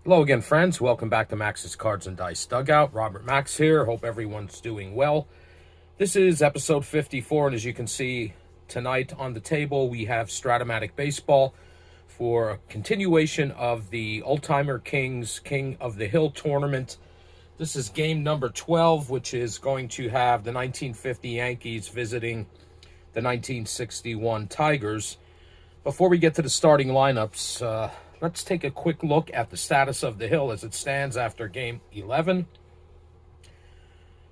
Hello again, friends. Welcome back to Max's Cards and Dice Dugout. Robert Max here. Hope everyone's doing well. This is episode 54, and as you can see tonight on the table, we have Strat-O-Matic Baseball for a continuation of the Oldtimer Kings King of the Hill tournament. This is game number 12, which is going to have the 1950 Yankees visiting the 1961 Tigers. Before we get to the starting lineups, let's take a quick look at the status of the Hill as it stands after Game 11.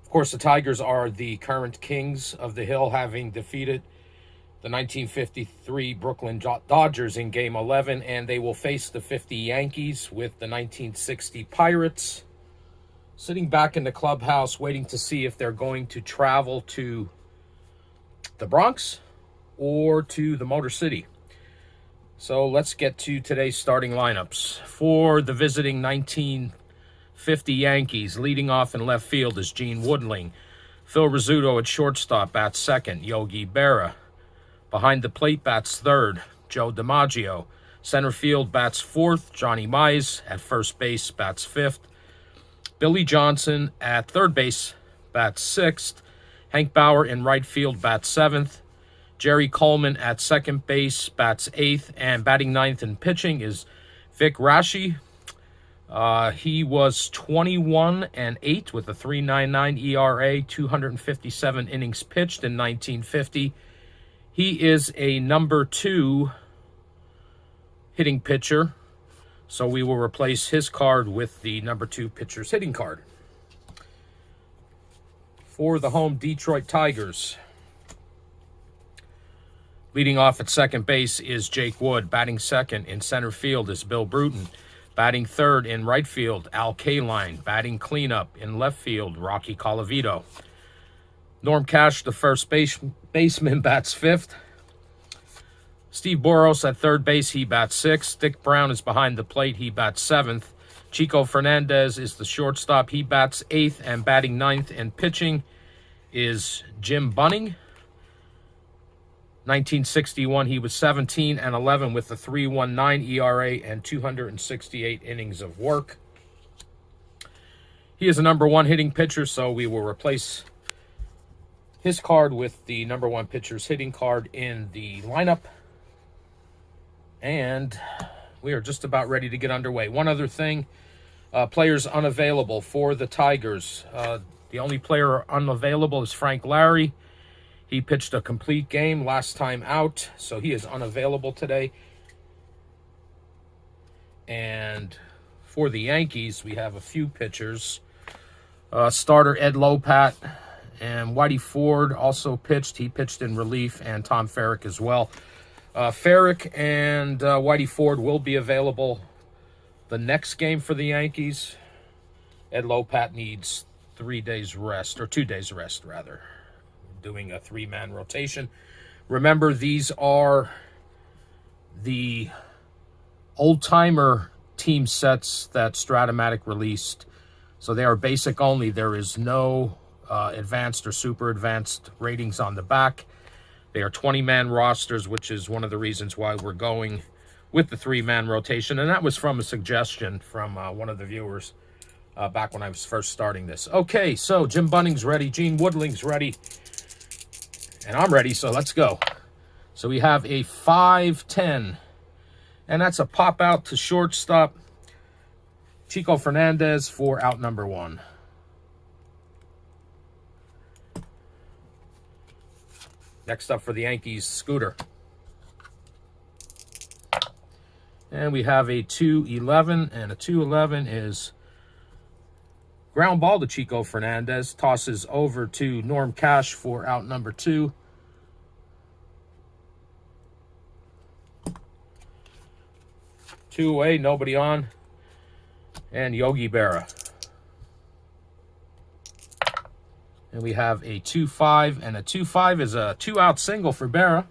Of course, the Tigers are the current Kings of the Hill, having defeated the 1953 Brooklyn Dodgers in Game 11, and they will face the 50 Yankees with the 1960 Pirates. Sitting back in the clubhouse, waiting to see if they're going to travel to the Bronx or to the Motor City. So let's get to today's starting lineups. For the visiting 1950 Yankees, leading off in left field is Gene Woodling. Phil Rizzuto at shortstop bats second, Yogi Berra. Behind the plate bats third, Joe DiMaggio. Center field bats fourth, Johnny Mize. At first base bats fifth. Billy Johnson at third base bats sixth. Hank Bauer in right field bats seventh. Jerry Coleman at second base bats eighth, and batting ninth and pitching is Vic Raschi. He was 21-8 with a 3.99 ERA, 257 innings pitched in 1950. He is a number 2 hitting pitcher, so we will replace his card with the number 2 pitcher's hitting card. For the home Detroit Tigers, leading off at second base is Jake Wood. Batting second in center field is Bill Bruton. Batting third in right field, Al Kaline. Batting cleanup in left field, Rocky Colavito. Norm Cash, the first baseman, bats fifth. Steve Boros at third base, he bats sixth. Dick Brown is behind the plate, he bats seventh. Chico Fernandez is the shortstop, he bats eighth. And batting ninth and pitching is Jim Bunning. 1961, he was 17-11 with a 3.19 ERA and 268 innings of work. He is a number 1 hitting pitcher, so we will replace his card with the number 1 pitcher's hitting card in the lineup. And we are just about ready to get underway. One other thing, players unavailable for the Tigers. The only player unavailable is Frank Larry. He pitched a complete game last time out, so he is unavailable today. And for the Yankees, we have a few pitchers. Starter Ed Lopat and Whitey Ford also pitched. He pitched in relief, and Tom Ferrick as well. Ferrick and Whitey Ford will be available the next game for the Yankees. Ed Lopat needs 3 days rest, or 2 days rest, rather. Doing a 3-man rotation. Remember, these are the old-timer team sets that Strat-O-Matic released. So they are basic only. There is no advanced or super advanced ratings on the back. They are 20-man rosters, which is one of the reasons why we're going with the 3-man rotation. And that was from a suggestion from one of the viewers back when I was first starting this. Okay, so Jim Bunning's ready. Gene Woodling's ready. And I'm ready, so let's go. So we have a 5-10. And that's a pop out to shortstop. Chico Fernandez for out number 1. Next up for the Yankees, Scooter. And we have a 2-11. And a 2-11 is ground ball to Chico Fernandez. Tosses over to Norm Cash for out number 2. Two away, nobody on. And Yogi Berra. And we have a 2-5. And a 2-5 is a 2-out single for Berra.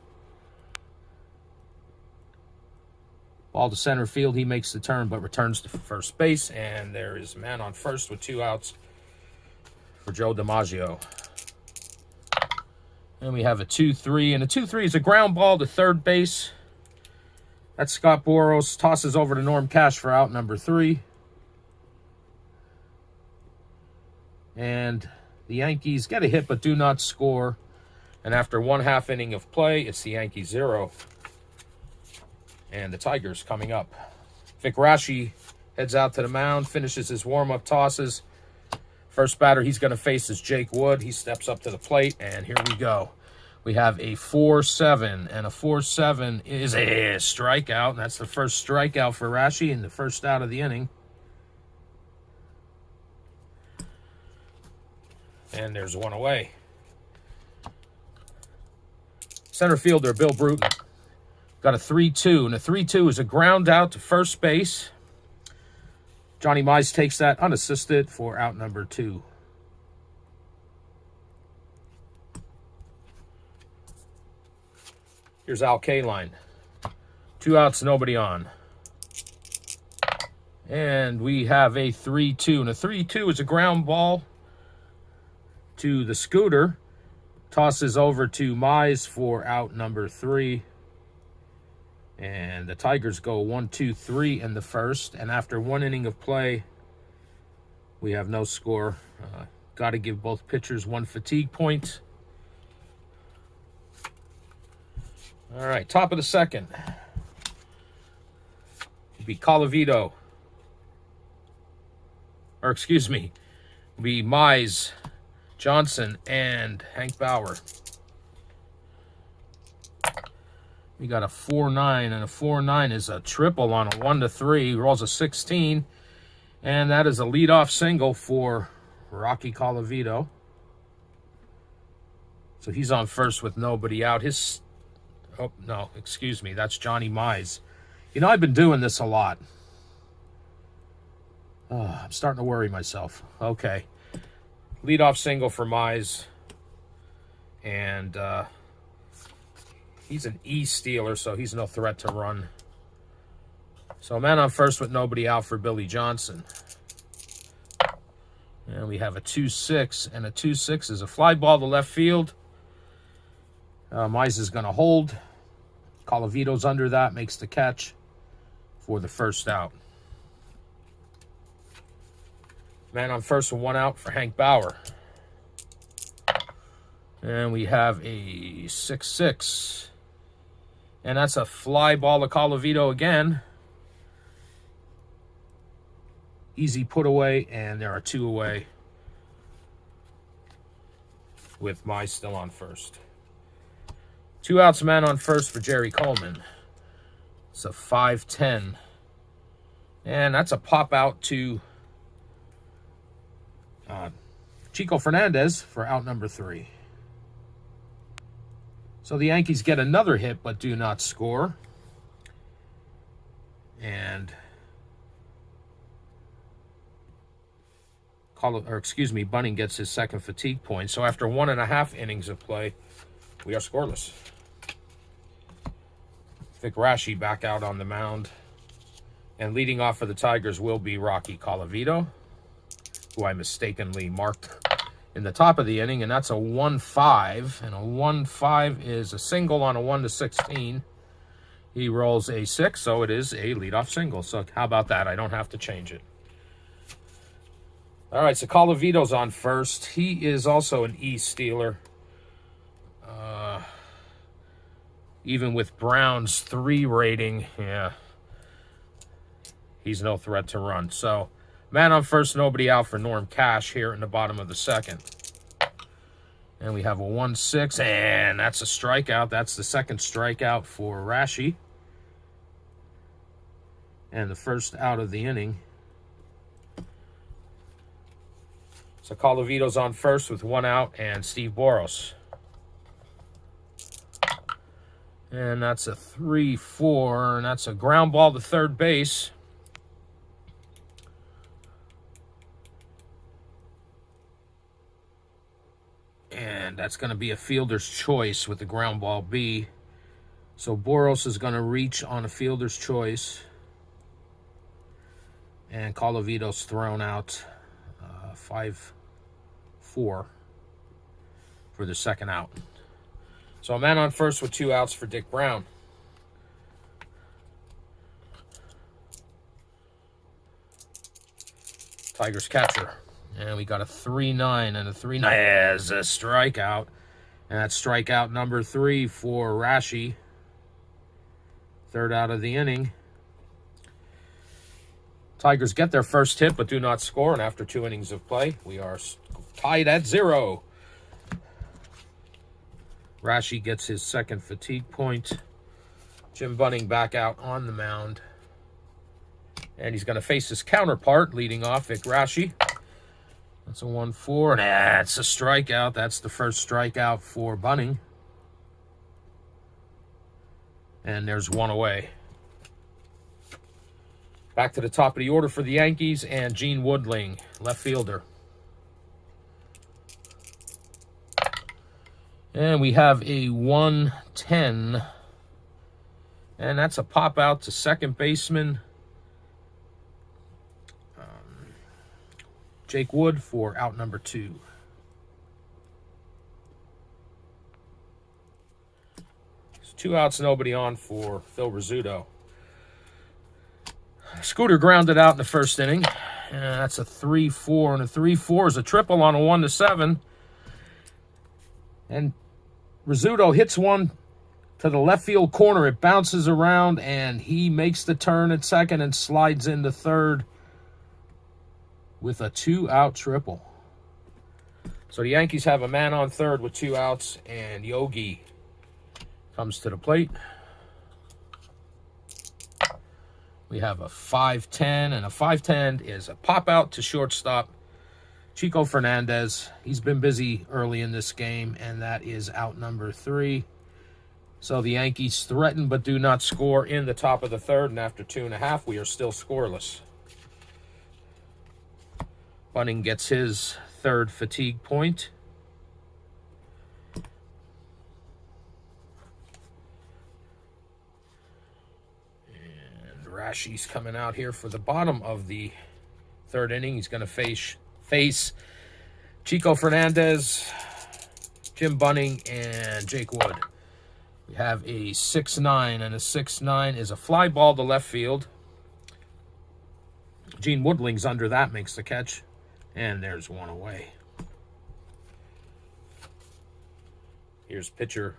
Ball to center field. He makes the turn but returns to first base. And there is a man on first with 2 outs for Joe DiMaggio. And we have a 2-3. And a 2-3 is a ground ball to third base. That's Scott Boros. Tosses over to Norm Cash for out number 3. And the Yankees get a hit but do not score. And after 1/2 inning of play, it's the Yankees 0 and the Tigers coming up. Vic Raschi heads out to the mound, finishes his warm-up tosses. First batter he's going to face is Jake Wood. He steps up to the plate, and here we go. We have a 4-7, and a 4-7 is a strikeout. And that's the first strikeout for Raschi in the first out of the inning. And there's one away. Center fielder Bill Bruton got a 3-2, and a 3-2 is a ground out to first base. Johnny Mize takes that unassisted for out number 2. Here's Al Kaline. 2 outs, nobody on. And we have a 3-2, and a 3-2 is a ground ball to the scooter. Tosses over to Mize for out number 3. And the Tigers go 1, 2, 3 in the first. And after 1 inning of play, we have no score. Got to give both pitchers 1 fatigue point. All right, top of the second. It'll be Colavito. Or excuse me. It'll be Mize, Johnson, and Hank Bauer. We got a 4-9, and a 4-9 is a triple on a 1-3. Rolls a 16, and that is a leadoff single for Rocky Colavito. So he's on first with nobody out. Oh, no, excuse me. That's Johnny Mize. You know, I've been doing this a lot. Oh, I'm starting to worry myself. Okay. Leadoff single for Mize. And he's an E stealer, so he's no threat to run. So a man on first with nobody out for Billy Johnson. And we have a 2-6, and a 2-6 is a fly ball to left field. Mize is going to hold. Colavito's under that, makes the catch for the first out. Man on first with 1 out for Hank Bauer. And we have a 6-6. And that's a fly ball to Colavito again. Easy put away, and there are 2 away with Mize still on first. 2 outs, man on first for Jerry Coleman. It's a 5-10. And that's a pop out to Chico Fernandez for out number 3. So the Yankees get another hit but do not score. And Bunning gets his second fatigue point. So after 1.5 innings of play, we are scoreless. Vic Raschi back out on the mound. And leading off for the Tigers will be Rocky Colavito, who I mistakenly marked in the top of the inning. And that's a 1-5. And a 1-5 is a single on a 1-16. He rolls a 6, so it is a leadoff single. So how about that? I don't have to change it. All right, so Colavito's on first. He is also an E stealer. Even with Brown's 3 rating, yeah, he's no threat to run. So, man on first, nobody out for Norm Cash here in the bottom of the second. And we have a 1-6, and that's a strikeout. That's the second strikeout for Raschi. And the first out of the inning. So Colavito's on first with 1 out, and Steve Boros. And that's a 3-4, and that's a ground ball to third base. And that's going to be a fielder's choice with the ground ball B. So Boros is going to reach on a fielder's choice. And Colavito's thrown out 5-4 for the second out. So a man on first with 2 outs for Dick Brown. Tigers catcher, And we got a 3-9 and a 3-9 as a strikeout. And that's strikeout number 3 for Rashi. Third out of the inning. Tigers get their first hit but do not score. And after 2 innings of play, we are tied at 0. Rashi gets his second fatigue point. Jim Bunning back out on the mound. And he's going to face his counterpart, leading off Vic Rashi. That's a 1-4. And that's a strikeout. That's the first strikeout for Bunning. And there's 1 away. Back to the top of the order for the Yankees, and Gene Woodling, left fielder. And we have a 1-10. And that's a pop out to second baseman Jake Wood for out number 2. So 2 outs, nobody on for Phil Rizzuto. Scooter grounded out in the first inning. That's a 3-4, and a 3-4 is a triple on a 1-7. And Rizzuto hits one to the left field corner. It bounces around, and he makes the turn at second and slides into third with a 2-out triple. So the Yankees have a man on third with 2 outs, and Yogi comes to the plate. We have a 5-10, and a 5-10 is a pop out to shortstop Chico Fernandez. He's been busy early in this game, and that is out number 3. So the Yankees threaten but do not score in the top of the third, and after 2.5, we are still scoreless. Bunning gets his third fatigue point. And Rashi's coming out here for the bottom of the third inning. He's going to face Chico Fernandez, Jim Bunning, and Jake Wood. We have a 6-9, and a 6-9 is a fly ball to left field. Gene Woodling's under that, makes the catch. And there's 1 away. Here's pitcher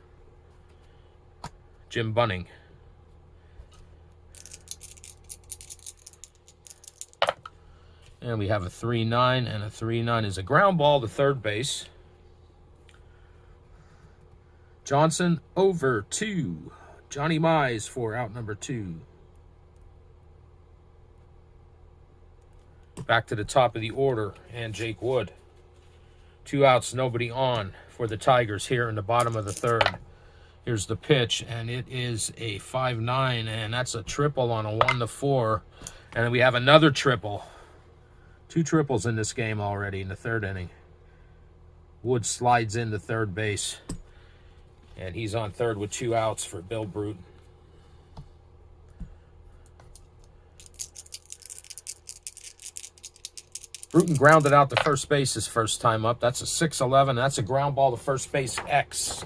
Jim Bunning. And we have a 3-9, and a 3-9 is a ground ball to third base. Johnson over 2. Johnny Mize for out number 2. Back to the top of the order, and Jake Wood. 2 outs, nobody on for the Tigers here in the bottom of the third. Here's the pitch, and it is a 5-9, and that's a triple on a 1-4. And then we have another triple. 2 triples in this game already in the third inning. Wood slides into third base, and he's on third with 2 outs for Bill Bruton. Bruton grounded out to first base his first time up. That's a 6-11. That's a ground ball to first base X.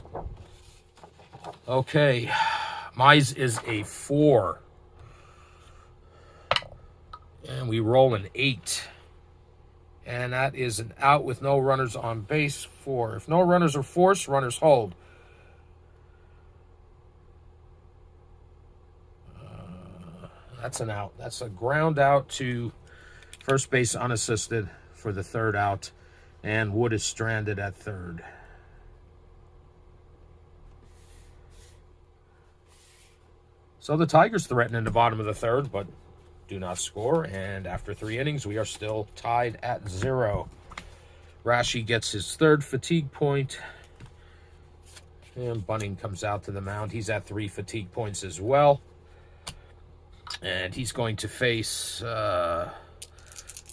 Okay. Mize is a 4. And we roll an 8. And that is an out with no runners on base. 4. If no runners are forced, runners hold. That's an out. That's a ground out to first base unassisted for the third out. And Wood is stranded at third. So the Tigers threaten in the bottom of the third, but do not score. And after 3 innings, we are still tied at 0. Rashi gets his third fatigue point. And Bunning comes out to the mound. He's at 3 fatigue points as well. And he's going to face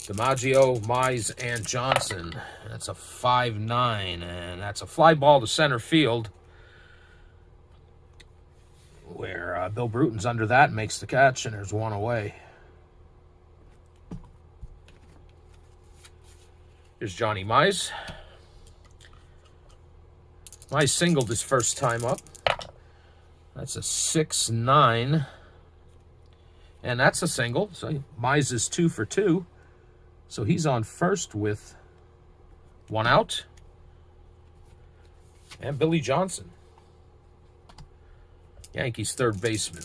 DiMaggio, Mize, and Johnson. That's a 5-9, and that's a fly ball to center field, where Bill Bruton's under that and makes the catch, and there's 1 away. Here's Johnny Mize. Mize singled his first time up. That's a 6-9. And that's a single. So Mize is 2 for 2. So he's on first with 1 out. And Billy Johnson, Yankees third baseman.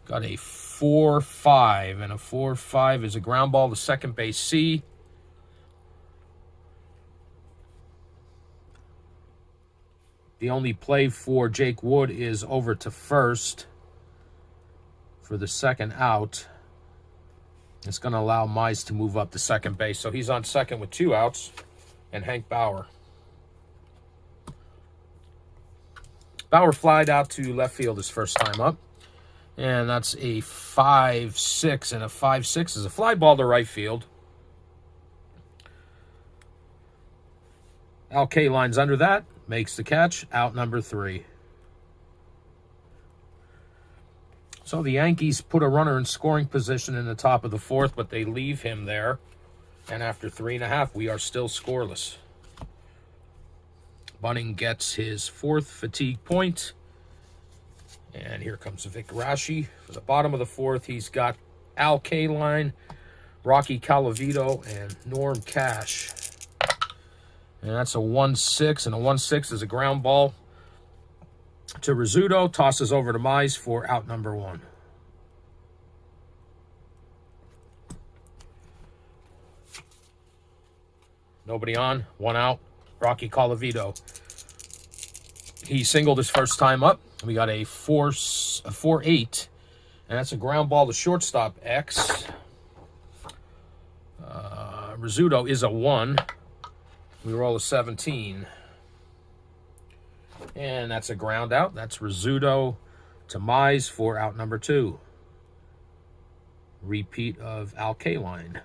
Got a 4-5, and a 4-5 is a ground ball to second base C. The only play for Jake Wood is over to first for the second out. It's going to allow Mize to move up to second base. So he's on second with 2 outs, and Hank Bauer. Bauer flied out to left field his first time up. And that's a 5-6, and a 5-6 is a fly ball to right field. Al Kaline's under that, makes the catch, out number 3. So the Yankees put a runner in scoring position in the top of the 4th, but they leave him there. And after 3.5, we are still scoreless. Bunning gets his 4th fatigue point. And here comes Vic Raschi. For the bottom of the 4th, he's got Al Kaline, Rocky Colavito, and Norm Cash. And that's a 1-6, and a 1-6 is a ground ball to Rizzuto. Tosses over to Mize for out number 1. Nobody on, 1 out. Rocky Colavito. He singled his first time up. We got a 4-8, and that's a ground ball to shortstop X. Rizzuto is a 1. We roll a 17. And that's a ground out. That's Rizzuto to Mize for out number 2. Repeat of Al Kaline.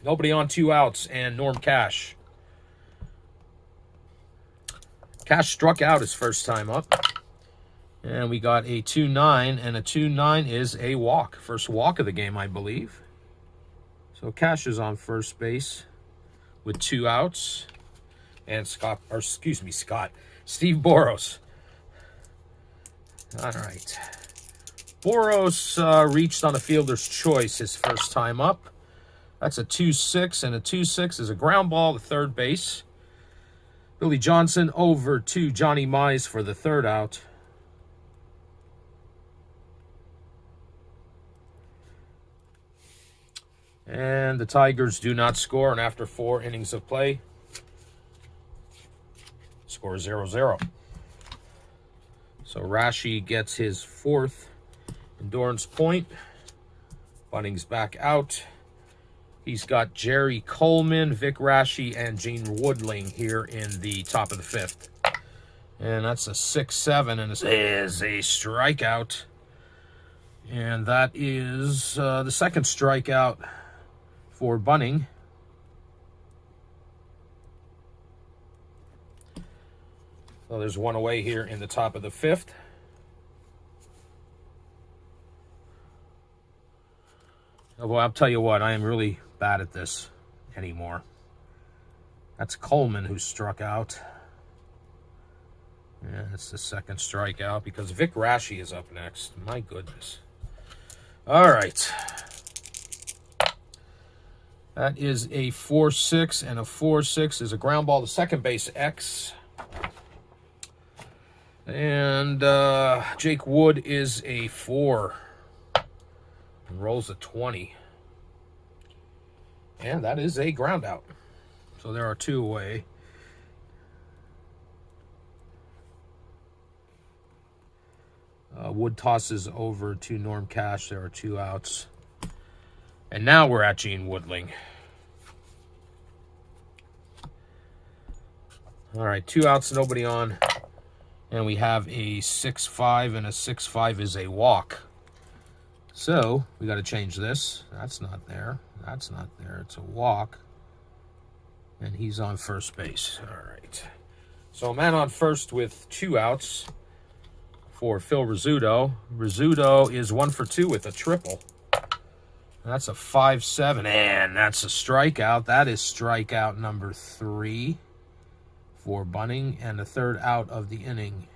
Nobody on, 2 outs, and Norm Cash. Cash struck out his first time up. And we got a 2-9, and a 2-9 is a walk. First walk of the game, I believe. So Cash is on first base with 2 outs. And Steve Boros. All right. Boros reached on a fielder's choice his first time up. That's a 2-6, and a 2-6 is a ground ball to third base. Billy Johnson over to Johnny Mize for the 3rd out. And the Tigers do not score, and after 4 innings of play, score 0-0. So Raschi gets his 4th endurance point. Bunning's back out. He's got Jerry Coleman, Vic Raschi, and Gene Woodling here in the top of the 5th. And that's a 6-7, and this is a strikeout. And that is the 2nd strikeout for Bunning. So there's 1 away here in the top of the 5th. Well, I'll tell you what, I am really bad at this anymore. That's Coleman who struck out. Yeah, that's the 2nd strikeout because Vic Raschi is up next. My goodness. All right. That is a 4-6, and a 4-6 is a ground ball to second base X. And Jake Wood is a 4. And rolls a 20. And that is a ground out. So there are 2 away. Wood tosses over to Norm Cash. There are 2 outs. And now we're at Gene Woodling. All right, 2 outs, nobody on. And we have a 6-5, and a 6-5 is a walk. So we got to change this. That's not there. That's not there. It's a walk. And he's on first base. All right. So a man on first with 2 outs for Phil Rizzuto. Rizzuto is 1 for 2 with a triple. That's a 5-7, and that's a strikeout. That is strikeout number 3 for Bunning, and the 3rd out of the inning.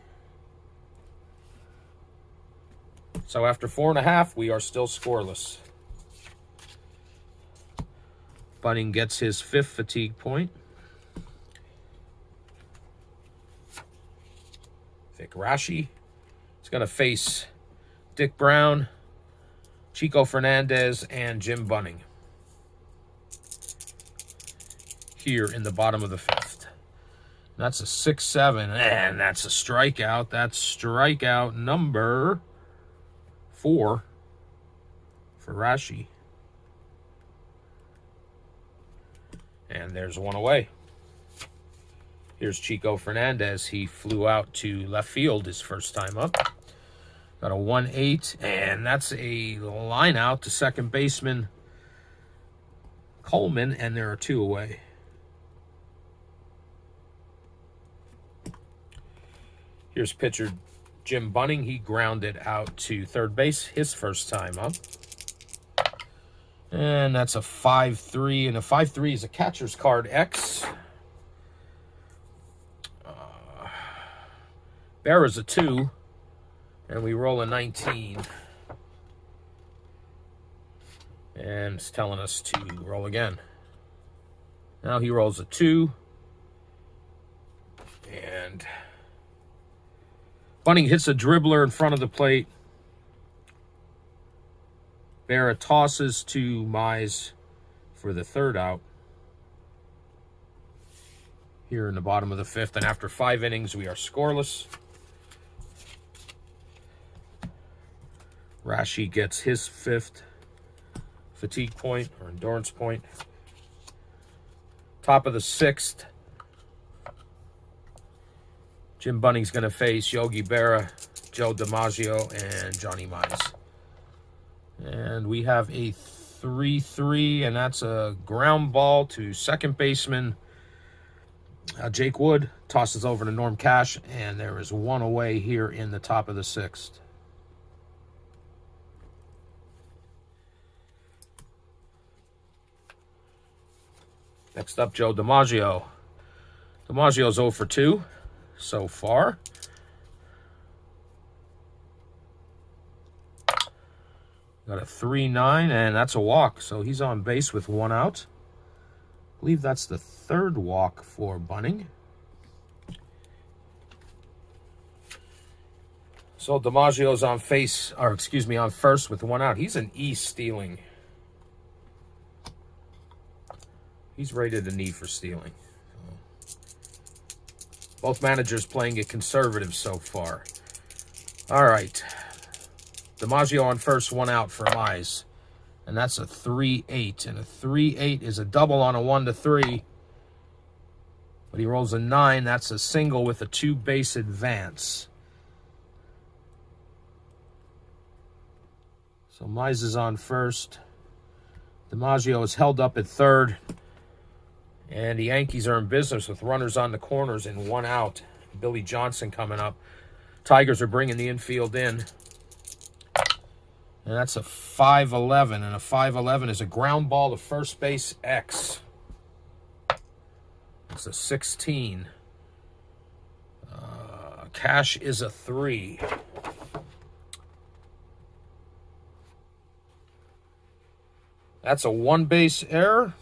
So after 4.5, we are still scoreless. Bunning gets his 5th fatigue point. Vic Rashi. He's going to face Dick Brown, Chico Fernandez, and Jim Bunning here in the bottom of the 5th. That's a 6-7, and that's a strikeout. That's strikeout number 4 for Rashi. And there's one away. Here's Chico Fernandez. He flew out to left field his first time up. Got a 1-8, and that's a line out to second baseman Coleman, and there are 2 away. Here's pitcher Jim Bunning. He grounded out to third base his first time up. And that's a 5-3, and a 5-3 is a catcher's card X. Berra's a 2, and we roll a 19. And it's telling us to roll again. Now he rolls a 2. And Bunning hits a dribbler in front of the plate. Berra tosses to Mize for the 3rd out here in the bottom of the 5th. And after 5 innings, we are scoreless. Rashi gets his 5th fatigue point or endurance point. Top of the 6th. Jim Bunning's going to face Yogi Berra, Joe DiMaggio, and Johnny Mize. And we have a 3-3, and that's a ground ball to second baseman Jake Wood. Tosses over to Norm Cash, and there is 1 away here in the top of the 6th. Next up, Joe DiMaggio. DiMaggio's 0 for 2 so far. Got a 3-9, and that's a walk. So he's on base with 1 out. I believe that's the 3rd walk for Bunning. So DiMaggio's on first with 1 out. He's an E stealing. He's rated an E for stealing. Both managers playing it conservative so far. All right. DiMaggio on first, 1 out for Mize. And that's a 3-8. And a 3-8 is a double on a 1-3. But he rolls a 9. That's a single with a 2-base advance. So Mize is on first. DiMaggio is held up at 3rd. And the Yankees are in business with runners on the corners and 1 out. Billy Johnson coming up. Tigers are bringing the infield in. And that's a 5-11. And a 5-11 is a ground ball to first base X. It's a 16. Cash is a 3. That's a 1-base error.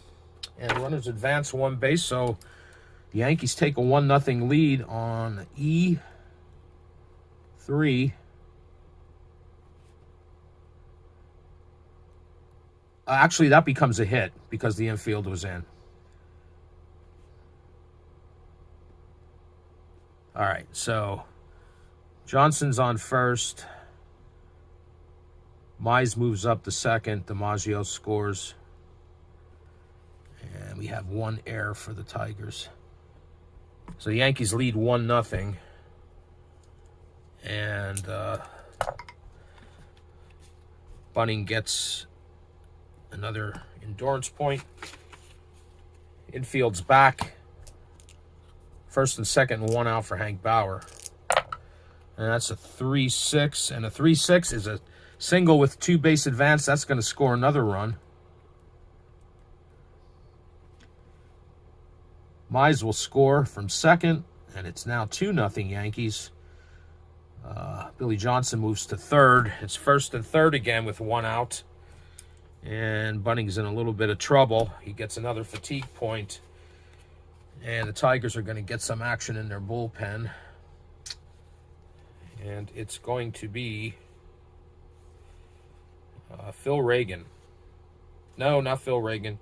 And runners advance 1 base. So the Yankees take a 1-0 lead on E3. Actually, that becomes a hit because the infield was in. All right, so Johnson's on first. Mize moves up to second. DiMaggio scores. And we have 1 error for the Tigers. So the Yankees lead 1-0. And Bunning gets another endurance point. Infield's back. First and second and 1 out for Hank Bauer. And that's a 3-6. And a 3-6 is a single with 2-base advance. That's going to score another run. Mize will score from second, and it's now 2-0 Yankees. Billy Johnson moves to 3rd. It's 1st and 3rd again with 1 out. And Bunning's in a little bit of trouble. He gets another fatigue point. And the Tigers are going to get some action in their bullpen. And it's going to be Phil Reagan. No, not Phil Reagan.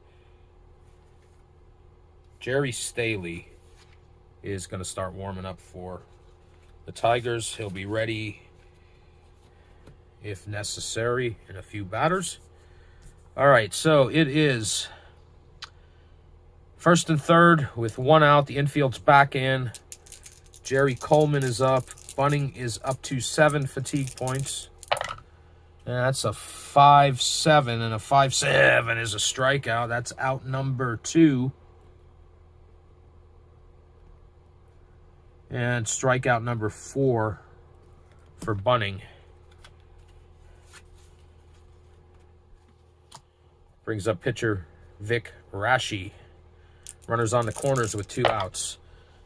Jerry Staley is going to start warming up for the Tigers. He'll be ready if necessary in a few batters. All right, so it is first and third with one out. The infield's back in. Jerry Coleman is up. Bunning is up to 7 fatigue points. And that's a 5-7, and a 5-7 is a strikeout. That's out number 2. And strikeout number 4 for Bunning. Brings up pitcher Vic Raschi. Runners on the corners with 2 outs.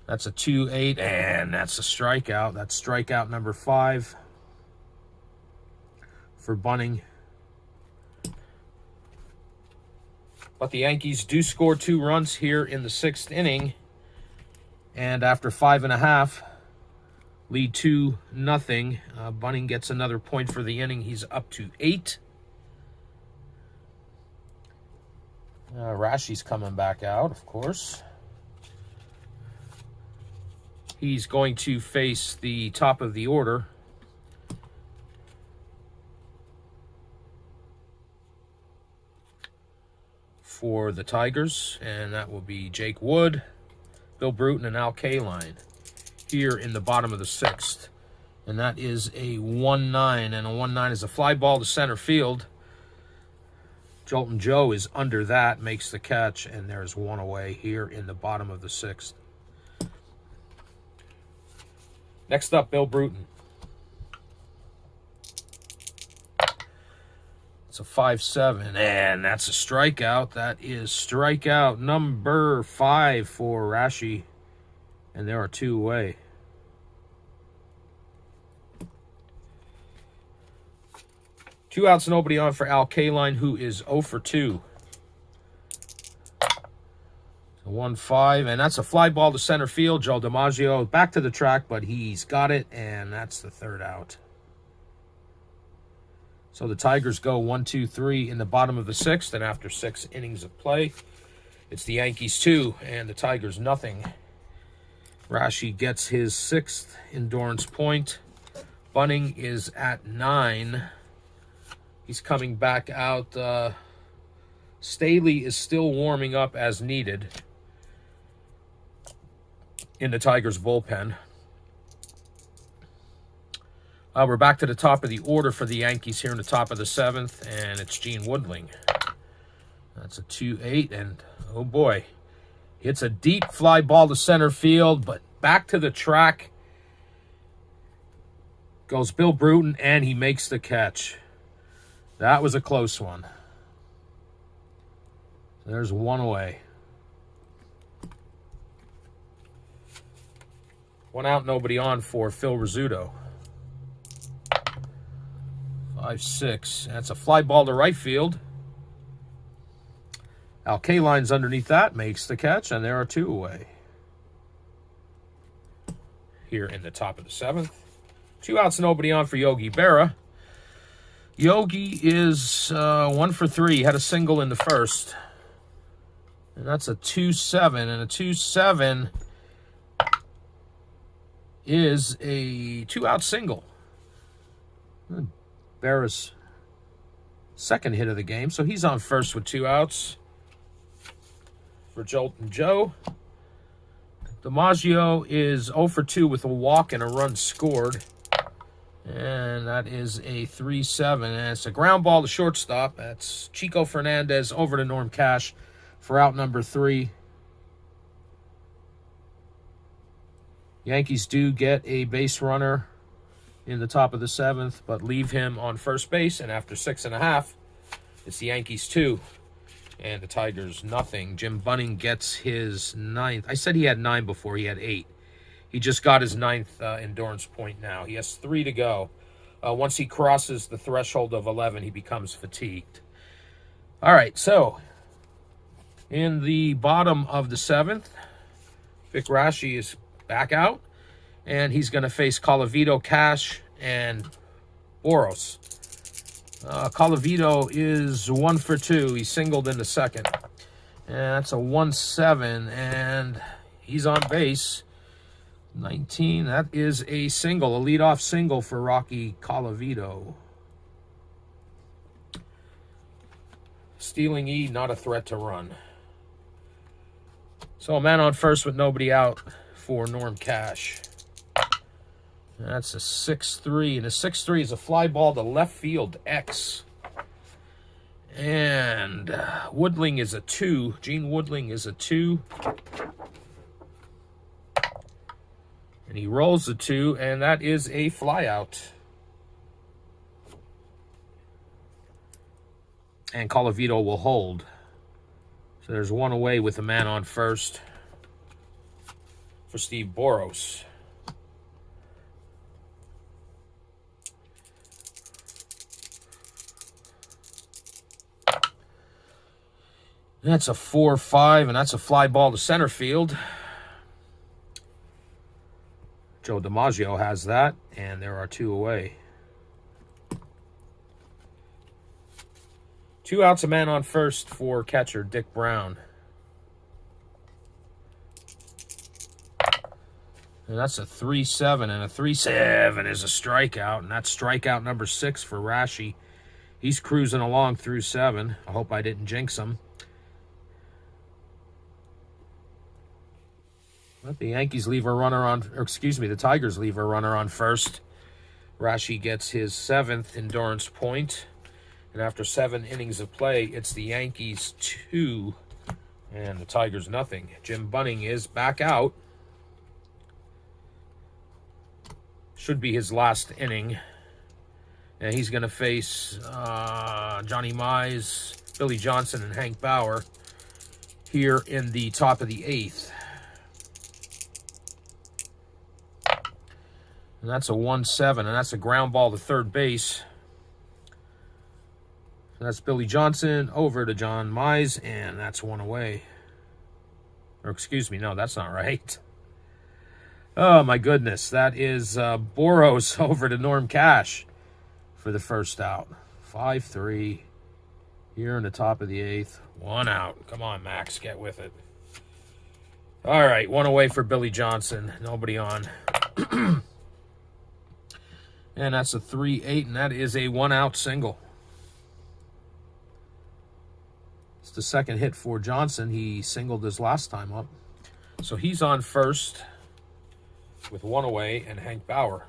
That's a 2-8, and that's a strikeout. That's strikeout number 5 for Bunning. But the Yankees do score 2 runs here in the 6th inning. And after 5.5, lead 2-0. Bunning gets another point for the inning. He's up to 8. Rashi's coming back out, of course. He's going to face the top of the order. For the Tigers, and that will be Jake Wood, Bill Bruton, and Al Kaline here in the bottom of the 6th. And that is a 1-9, and a 1-9 is a fly ball to center field. Jolton Joe is under that, makes the catch, and there's 1 away here in the bottom of the 6th. Next up, Bill Bruton. It's a 5-7, and that's a strikeout. That is strikeout number 5 for Raschi, and there are 2 away. Two outs, nobody on for Al Kaline, who is 0 for 2. 1-5, and that's a fly ball to center field. Joe DiMaggio back to the track, but he's got it, and that's the 3rd out. So the Tigers go 1-2-3 in the bottom of the 6th, and after 6 innings of play, it's the Yankees 2 and the Tigers nothing. Raschi gets his 6th endurance point. Bunning is at 9. He's coming back out. Staley is still warming up as needed in the Tigers bullpen. We're back to the top of the order for the Yankees here in the top of the 7th, and it's Gene Woodling. That's a 2-8, and oh boy, hits a deep fly ball to center field, but back to the track goes Bill Bruton, and he makes the catch. That was a close one. There's 1 away. 1 out, nobody on for Phil Rizzuto. 5-6. That's a fly ball to right field. Al Kaline's underneath that, makes the catch, and there are 2 away. Here in the top of the 7th. 2 outs, nobody on for Yogi Berra. Yogi is 1 for 3. He had a single in the 1st. And that's a 2-7. And a 2-7 is a 2-out single. Berra's 2nd hit of the game. So he's on first with 2 outs for Jolton Joe. DiMaggio is 0 for 2 with a walk and a run scored. And that is a 3-7. And it's a ground ball to shortstop. That's Chico Fernandez over to Norm Cash for out number 3. Yankees do get a base runner in the top of the 7th, but leave him on first base. And after 6.5, it's the Yankees 2 and the Tigers nothing. Jim Bunning gets his 9th. I said he had 9 before. He had 8. He just got his 9th endurance point now. He has 3 to go. Once he crosses the threshold of 11, he becomes fatigued. All right, so in the bottom of the 7th, Vic Raschi is back out, and he's going to face Colavito, Cash, and Boros. Colavito is 1 for 2. He singled in the 2nd. And that's a 1-7, and he's on base. 19, that is a single, a leadoff single for Rocky Colavito. Stealing E, not a threat to run. So a man on first with nobody out for Norm Cash. That's a 6-3, and a 6-3 is a fly ball to left field, X. And Woodling is a 2. Gene Woodling is a 2. And he rolls a 2, and that is a flyout. And Colavito will hold. So there's one away with a man on first for Steve Boros. That's a 4-5, and that's a fly ball to center field. Joe DiMaggio has that, and there are 2 away. 2 outs, a man on first for catcher Dick Brown. And that's a 3-7, and a 3-7 is a strikeout, and that's strikeout number 6 for Raschi. He's cruising along through 7. I hope I didn't jinx him. But the Yankees leave a runner on, or excuse me, the Tigers leave a runner on first. Raschi gets his 7th endurance point. And after 7 innings of play, it's the Yankees 2 and the Tigers nothing. Jim Bunning is back out. Should be his last inning. And he's going to face Johnny Mize, Billy Johnson, and Hank Bauer here in the top of the 8th. And that's a 1-7, and that's a ground ball to third base. That's Billy Johnson over to John Mize, and that's 1 away. Or excuse me, no, that's not right. Oh, my goodness. That is Boros over to Norm Cash for the first out. 5-3 here in the top of the 8th. 1 out. Come on, Max, get with it. All right, 1 away for Billy Johnson. Nobody on. And that's a 3-8, and that is a 1-out single. It's the 2nd hit for Johnson. He singled his last time up. So he's on first with 1 away, and Hank Bauer.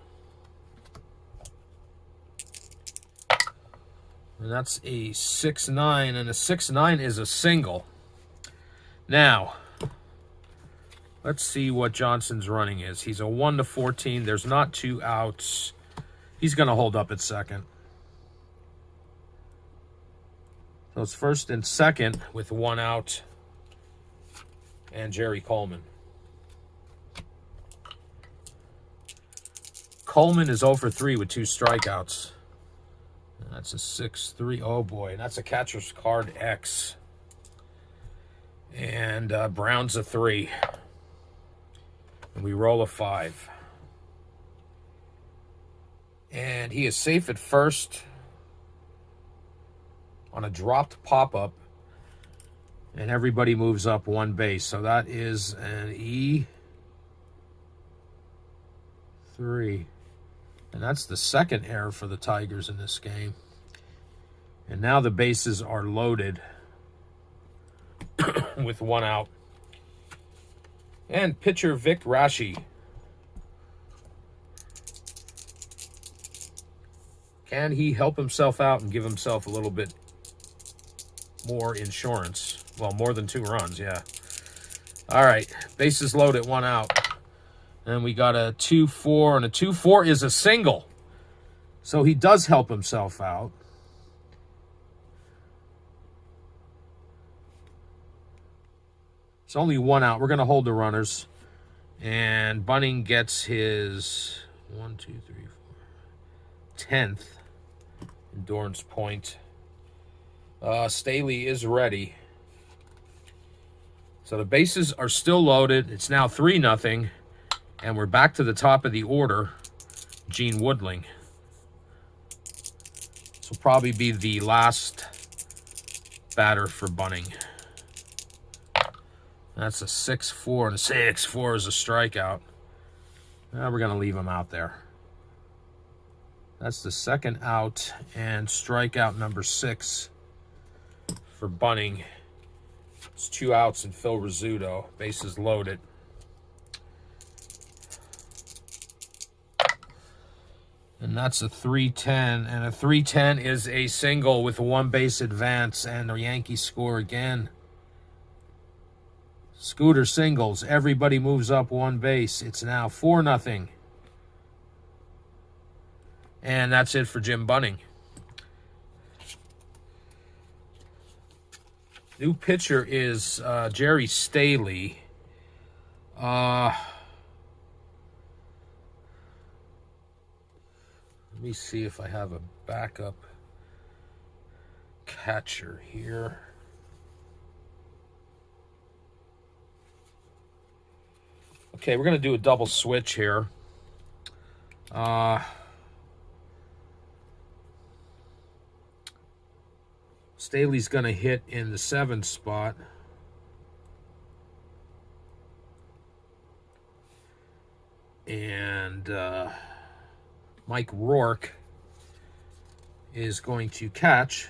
And that's a 6-9, and a 6-9 is a single. Now, let's see what Johnson's running is. He's a 1-14. There's not 2 outs. He's going to hold up at second. So it's first and second with 1 out. And Jerry Coleman. Coleman is 0 for 3 with 2 strikeouts. And that's a 6-3. Oh, boy. And that's a catcher's card X. And Brown's a 3. And we roll a 5. And he is safe at first on a dropped pop-up. And everybody moves up 1 base. So that is an E3. And that's the 2nd error for the Tigers in this game. And now the bases are loaded with 1 out. And pitcher Vic Raschi. Can he help himself out and give himself a little bit more insurance? Well, more than 2 runs, yeah. All right, bases loaded, 1 out. And we got a 2-4, and a 2-4 is a single. So he does help himself out. It's only 1 out. We're going to hold the runners. And Bunning gets his 10th endurance point. Staley is ready. So the bases are still loaded. It's now 3-0. And we're back to the top of the order. Gene Woodling. This will probably be the last batter for Bunning. That's a 6-4, and a 6-4 is a strikeout. We're going to leave him out there. That's the second out, and strikeout number 6 for Bunning. It's 2 outs and Phil Rizzuto. Bases loaded. And that's a 3-10. And a 3-10 is a single with a 1-base advance. And the Yankees score again. Scooter singles. Everybody moves up 1 base. It's now 4-0. And that's it for Jim Bunning. New pitcher is Jerry Staley. Let me see if I have a backup catcher here. Okay, we're going to do a double switch here. Staley's going to hit in the 7th spot. And Mike Rourke is going to catch.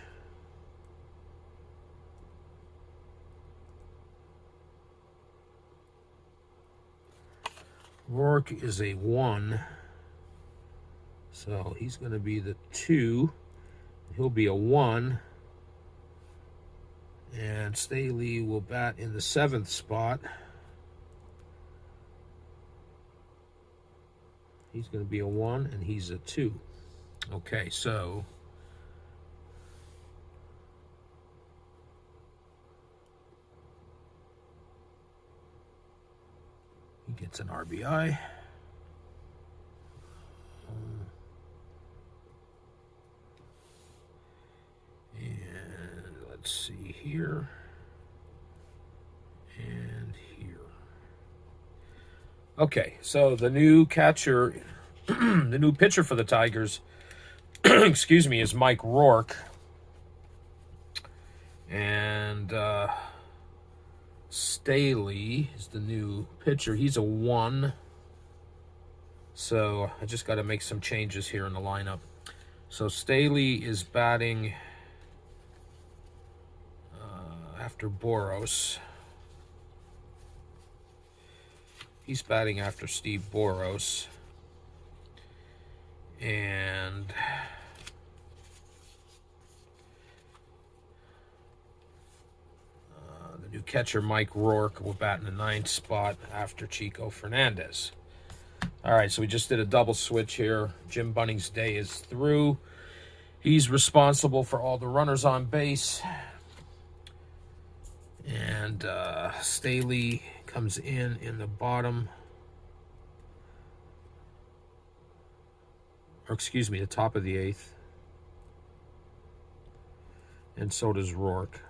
Rourke is a 1. So he's going to be the 2. He'll be a 1. And Staley will bat in the 7th spot. He's going to be a 1, and he's a 2. Okay, so he gets an RBI. And let's see here. And here. Okay, so the new catcher, the new pitcher for the Tigers, excuse me, is Mike Rourke. And Staley is the new pitcher. He's a 1. So I just got to make some changes here in the lineup. So Staley is batting after Boros. He's batting after Steve Boros. And the new catcher, Mike Rourke, will bat in the 9th spot after Chico Fernandez. All right, so we just did a double switch here. Jim Bunning's day is through. He's responsible for all the runners on base. And Staley comes in the bottom, or excuse me, the top of the 8th. And so does Rourke.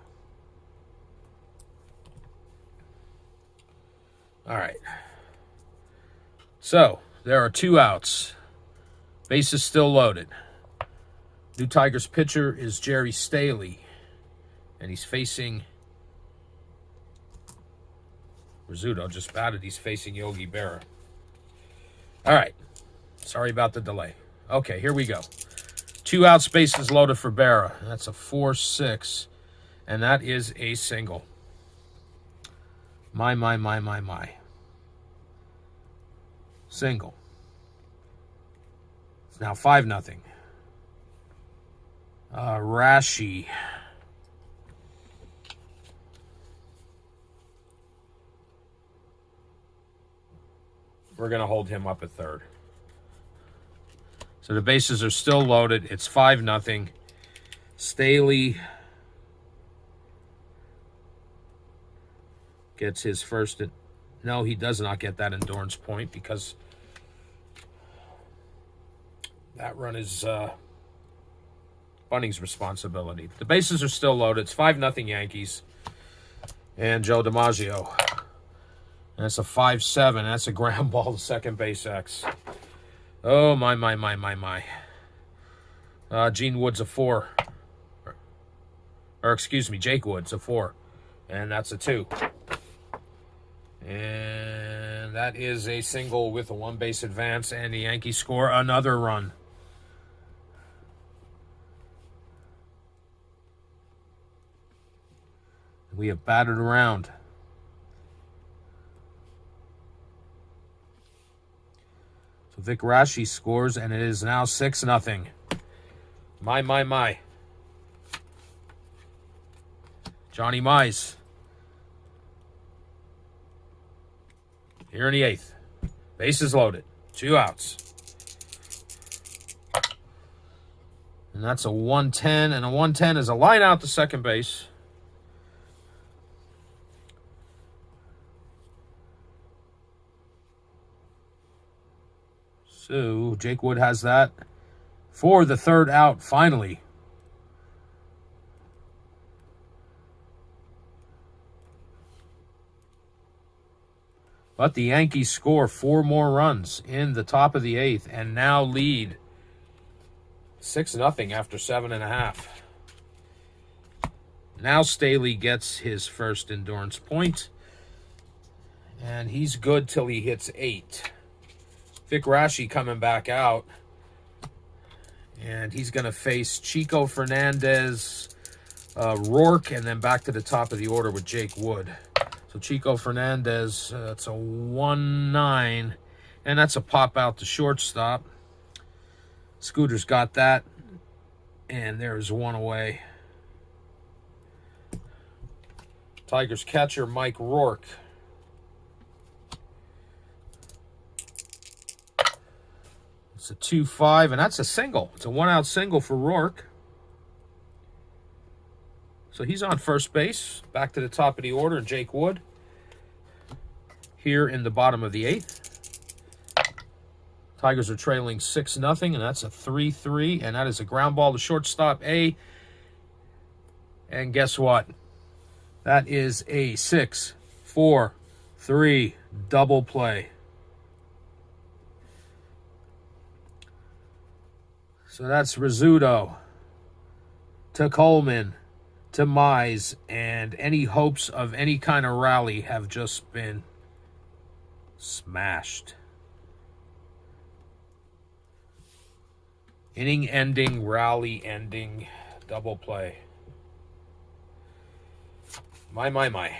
All right. So there are 2 outs. Bases still loaded. New Tigers pitcher is Jerry Staley, and he's facing Rizzuto. Just batted. He's facing Yogi Berra. All right. Sorry about the delay. Okay, here we go. 2 outs, bases loaded for Berra. That's a 4-6, and that is a single. My. Single. It's now 5-0. Rashi. We're going to hold him up at 3rd. So the bases are still loaded. It's 5-0. Staley gets his first. No, he does not get that endurance point because that run is Bunning's responsibility. The bases are still loaded. It's 5-0 Yankees. And Joe DiMaggio. That's a 5-7. That's a ground ball to second base X. Oh, my. Gene Wood's a 4. Or excuse me, Jake Wood's a 4. And that's a 2. And that is a single with a 1-base advance. And the Yankees score another run. We have battered around. So Vic Raschi scores, and it is now 6-0. My. Johnny Mize. Here in the 8th. Bases loaded. 2 outs. And that's a 110, and a 110 is a line out to second base. So Jake Wood has that for the 3rd out, finally. But the Yankees score 4 more runs in the top of the 8th and now lead 6-0 after 7.5. Now Staley gets his first endurance point, and he's good till he hits 8. Vic Raschi coming back out, and he's going to face Chico Fernandez, Rourke, and then back to the top of the order with Jake Wood. So Chico Fernandez, that's a 1-9, and that's a pop out to shortstop. Scooter's got that, and there's 1 away. Tigers catcher Mike Rourke. It's a 2-5, and that's a single. It's a 1-out single for Rourke. So he's on first base. Back to the top of the order, Jake Wood. Here in the bottom of the 8th. Tigers are trailing 6-0, and that's a 3-3, and that is a ground ball to shortstop A. And guess what? That is a 6-4-3 double play. So that's Rizzuto to Coleman to Mize, and any hopes of any kind of rally have just been smashed. Inning ending, rally ending, double play. My.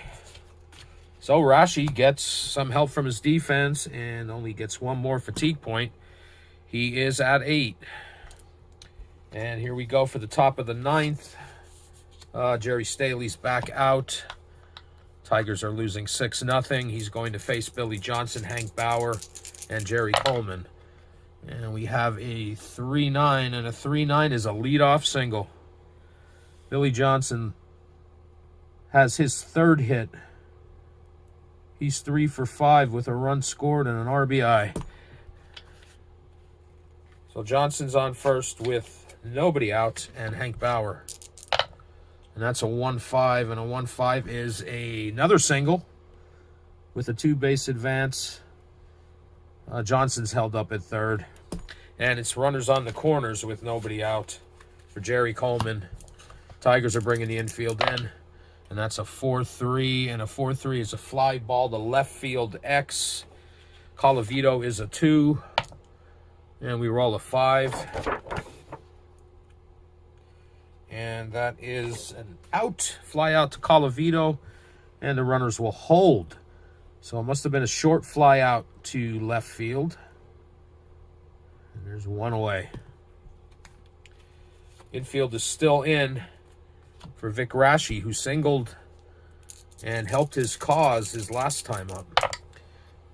So Raschi gets some help from his defense and only gets 1 more fatigue point. He is at 8. And here we go for the top of the 9th. Jerry Staley's back out. Tigers are losing 6-0. He's going to face Billy Johnson, Hank Bauer, and Jerry Coleman. And we have a 3-9, and a 3-9 is a leadoff single. Billy Johnson has his 3rd hit. He's 3 for 5 with a run scored and an RBI. So Johnson's on first with nobody out, and Hank Bauer. And that's a 1-5, and a 1-5 is another single with a 2-base advance. Johnson's held up at 3rd. And it's runners on the corners with nobody out for Jerry Coleman. Tigers are bringing the infield in. And that's a 4-3, and a 4-3 is a fly ball to left field X. Colavito is a 2. And we roll a 5. And that is an out. Fly out to Colavito. And the runners will hold. So it must have been a short fly out to left field. And there's 1 away. Infield is still in for Vic Raschi, who singled and helped his cause his last time up.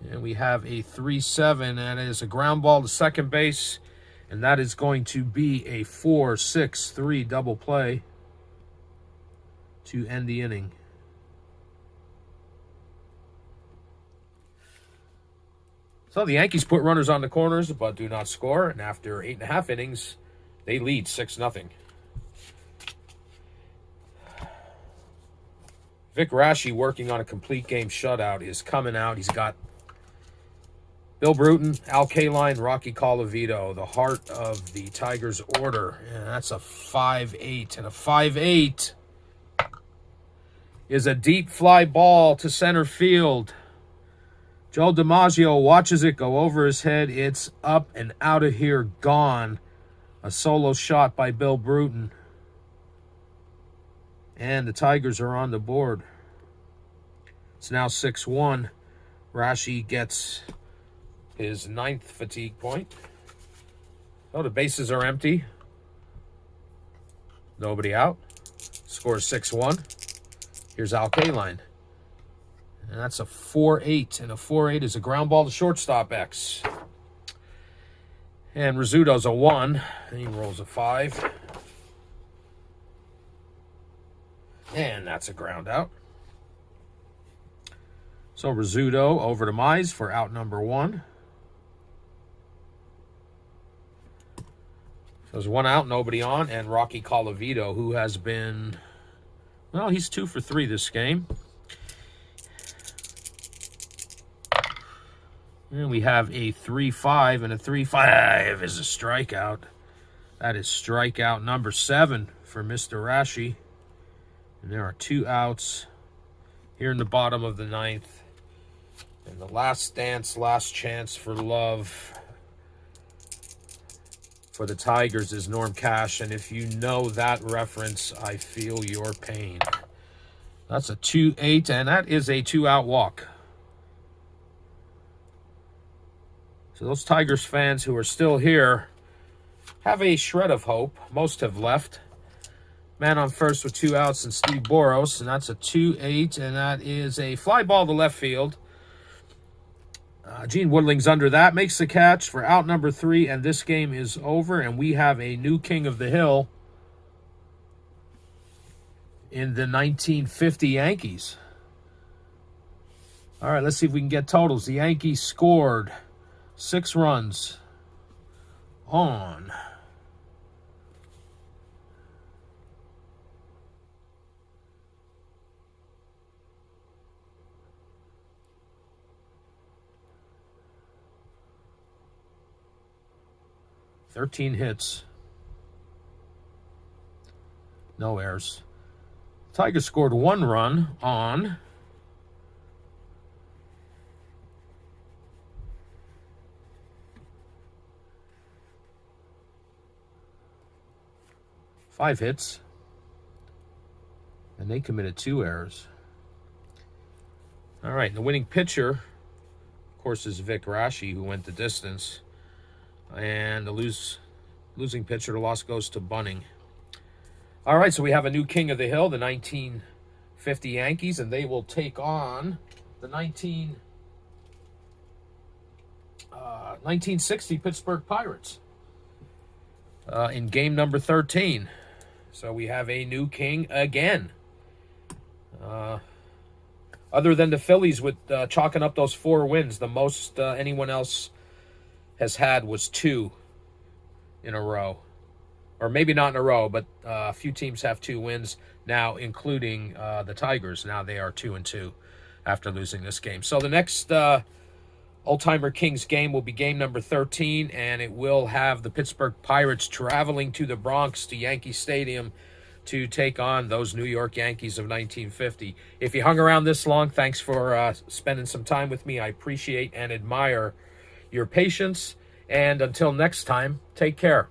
And we have a 3-7, and it is a ground ball to second base. And that is going to be a 4-6-3 double play to end the inning. So the Yankees put runners on the corners, but do not score. And after 8.5 innings, they lead 6-0. Vic Raschi, working on a complete game shutout, is coming out. He's got Bill Bruton, Al Kaline, Rocky Colavito, the heart of the Tigers order. And that's a 5-8. And a 5-8 is a deep fly ball to center field. Joe DiMaggio watches it go over his head. It's up and out of here, gone. A solo shot by Bill Bruton. And the Tigers are on the board. It's now 6-1. Raschi gets his 9th fatigue point. Oh, the bases are empty. Nobody out. Score 6-1. Here's Al Kaline. And that's a 4-8. And a 4-8 is a ground ball to shortstop X. And Rizzuto's a 1. And he rolls a 5. And that's a ground out. So Rizzuto over to Mize for out number 1. So there's 1 out, nobody on. And Rocky Colavito, who has been, well, he's 2 for 3 this game. And we have a 3-5, and a 3-5 is a strikeout. That is strikeout number 7 for Mr. Raschi. And there are 2 outs here in the bottom of the 9th. And the last dance, last chance for love for the Tigers is Norm Cash. And if you know that reference, I feel your pain. That's a 2-8, and that is a 2-out walk. So those Tigers fans who are still here have a shred of hope. Most have left. Man on first with 2 outs and Steve Boros, and that's a 2-8, and that is a fly ball to left field. Gene Woodling's under that, makes the catch for out number 3, and this game is over, and we have a new king of the hill in the 1950 Yankees. All right, let's see if we can get totals. The Yankees scored 6 runs on .13 hits. No errors. Tigers scored 1 run on 5 hits, and they committed 2 errors. All right, the winning pitcher, of course, is Vic Raschi, who went the distance. And the losing pitcher, the loss goes to Bunning. All right, so we have a new king of the hill, the 1950 Yankees, and they will take on the 1960 Pittsburgh Pirates in game number 13. So we have a new king again. Other than the Phillies with chalking up those 4 wins, the most anyone else has had was 2 in a row. Or maybe not in a row, but a few teams have 2 wins now, including the Tigers. Now they are 2-2 after losing this game. So the next Oldtimer Kings game will be game number 13, and it will have the Pittsburgh Pirates traveling to the Bronx to Yankee Stadium to take on those New York Yankees of 1950. If you hung around this long, thanks for spending some time with me. I appreciate and admire your patience, and until next time, take care.